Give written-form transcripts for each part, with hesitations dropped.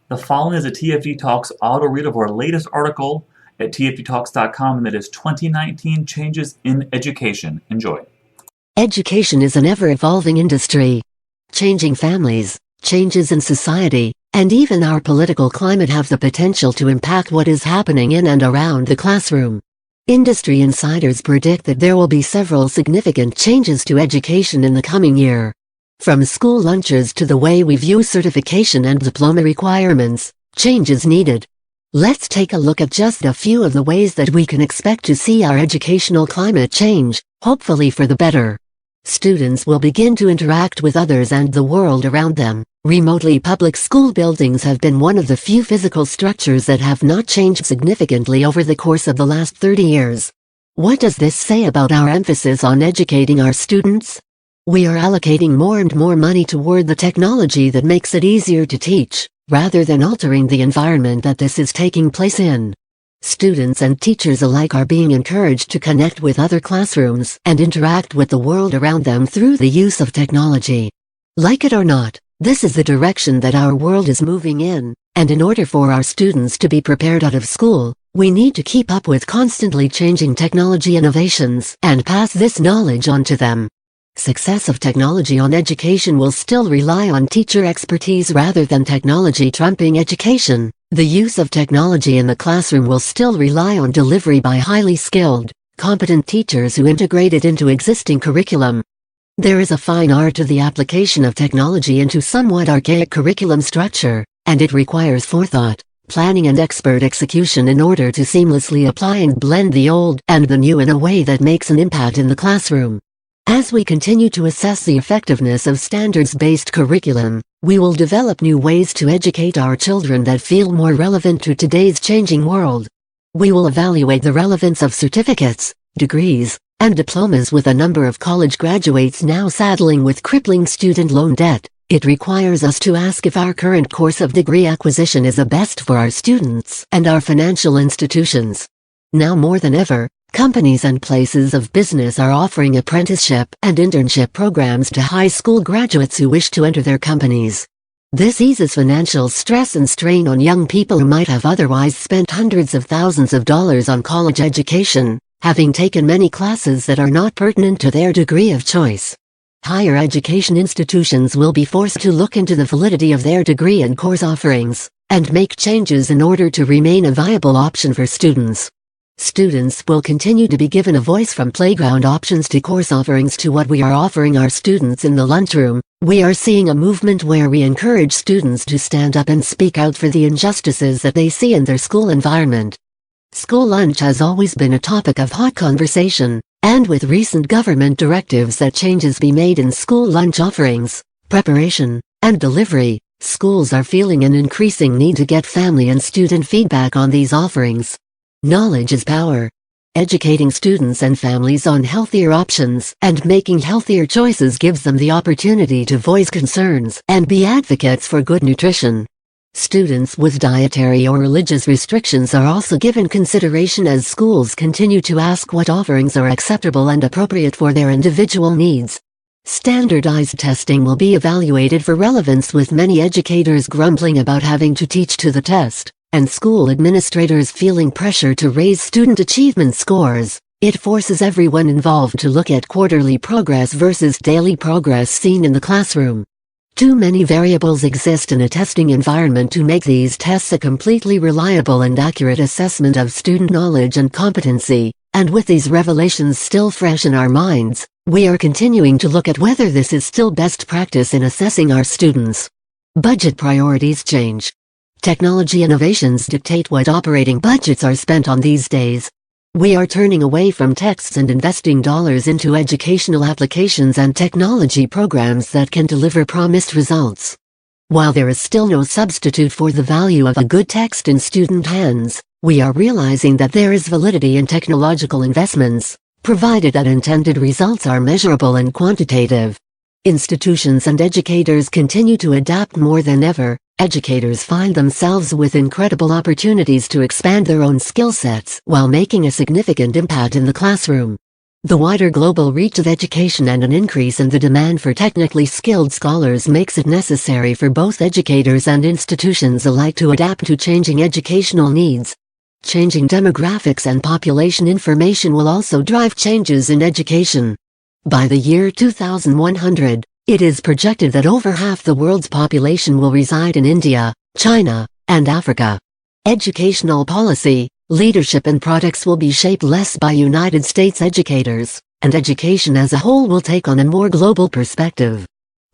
The following is a TFU Talks auto read of our latest article at tfutalks.com, and that is 2019 Changes in Education. Enjoy. Education is an ever-evolving industry. Changing families, changes in society, and even our political climate have the potential to impact what is happening in and around the classroom. Industry insiders predict that there will be several significant changes to education in the coming year. From school lunches to the way we view certification and diploma requirements, change is needed. Let's take a look at just a few of the ways that we can expect to see our educational climate change, hopefully for the better. Students will begin to interact with others and the world around them. Remotely, public school buildings have been one of the few physical structures that have not changed significantly over the course of the last 30 years. What does this say about our emphasis on educating our students? We are allocating more and more money toward the technology that makes it easier to teach, rather than altering the environment that this is taking place in. Students and teachers alike are being encouraged to connect with other classrooms and interact with the world around them through the use of technology. Like it or not, this is the direction that our world is moving in, and in order for our students to be prepared out of school, we need to keep up with constantly changing technology innovations and pass this knowledge on to them. Success of technology on education will still rely on teacher expertise rather than technology trumping education. The use of technology in the classroom will still rely on delivery by highly skilled, competent teachers who integrate it into existing curriculum. There is a fine art to the application of technology into somewhat archaic curriculum structure, and it requires forethought, planning and expert execution in order to seamlessly apply and blend the old and the new in a way that makes an impact in the classroom. As we continue to assess the effectiveness of standards-based curriculum, we will develop new ways to educate our children that feel more relevant to today's changing world. We will evaluate the relevance of certificates, degrees, and diplomas. With a number of college graduates now saddling with crippling student loan debt, it requires us to ask if our current course of degree acquisition is the best for our students and our financial institutions. Now more than ever, companies and places of business are offering apprenticeship and internship programs to high school graduates who wish to enter their companies. This eases financial stress and strain on young people who might have otherwise spent hundreds of thousands of dollars on college education, having taken many classes that are not pertinent to their degree of choice. Higher education institutions will be forced to look into the validity of their degree and course offerings, and make changes in order to remain a viable option for students. Students will continue to be given a voice, from playground options to course offerings to what we are offering our students in the lunchroom. We are seeing a movement where we encourage students to stand up and speak out for the injustices that they see in their school environment. School lunch has always been a topic of hot conversation, and with recent government directives that changes be made in school lunch offerings, preparation, and delivery, schools are feeling an increasing need to get family and student feedback on these offerings. Knowledge is power. Educating students and families on healthier options and making healthier choices gives them the opportunity to voice concerns and be advocates for good nutrition. Students with dietary or religious restrictions are also given consideration as schools continue to ask what offerings are acceptable and appropriate for their individual needs. Standardized testing will be evaluated for relevance, with many educators grumbling about having to teach to the test, and school administrators feeling pressure to raise student achievement scores. It forces everyone involved to look at quarterly progress versus daily progress seen in the classroom. Too many variables exist in a testing environment to make these tests a completely reliable and accurate assessment of student knowledge and competency, and with these revelations still fresh in our minds, we are continuing to look at whether this is still best practice in assessing our students. Budget priorities change. Technology innovations dictate what operating budgets are spent on these days. We are turning away from texts and investing dollars into educational applications and technology programs that can deliver promised results. While there is still no substitute for the value of a good text in student hands, we are realizing that there is validity in technological investments, provided that intended results are measurable and quantitative. Institutions and educators continue to adapt more than ever. Educators find themselves with incredible opportunities to expand their own skill sets while making a significant impact in the classroom. The wider global reach of education and an increase in the demand for technically skilled scholars makes it necessary for both educators and institutions alike to adapt to changing educational needs. Changing demographics and population information will also drive changes in education. By the year 2100, it is projected that over half the world's population will reside in India, China, and Africa. Educational policy, leadership and products will be shaped less by United States educators, and education as a whole will take on a more global perspective.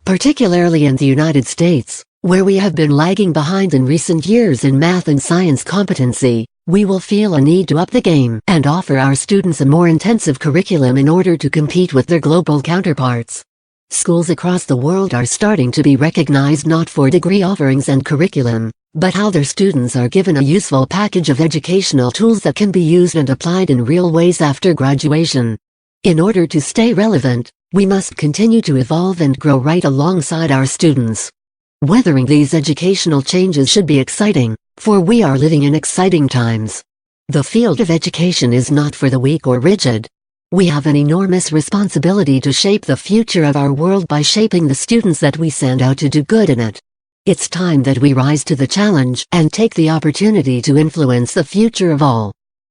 Particularly in the United States, where we have been lagging behind in recent years in math and science competency, we will feel a need to up the game and offer our students a more intensive curriculum in order to compete with their global counterparts. Schools across the world are starting to be recognized not for degree offerings and curriculum, but how their students are given a useful package of educational tools that can be used and applied in real ways after graduation. In order to stay relevant, we must continue to evolve and grow right alongside our students. Weathering these educational changes should be exciting, for we are living in exciting times. The field of education is not for the weak or rigid. We have an enormous responsibility to shape the future of our world by shaping the students that we send out to do good in it. It's time that we rise to the challenge and take the opportunity to influence the future of all.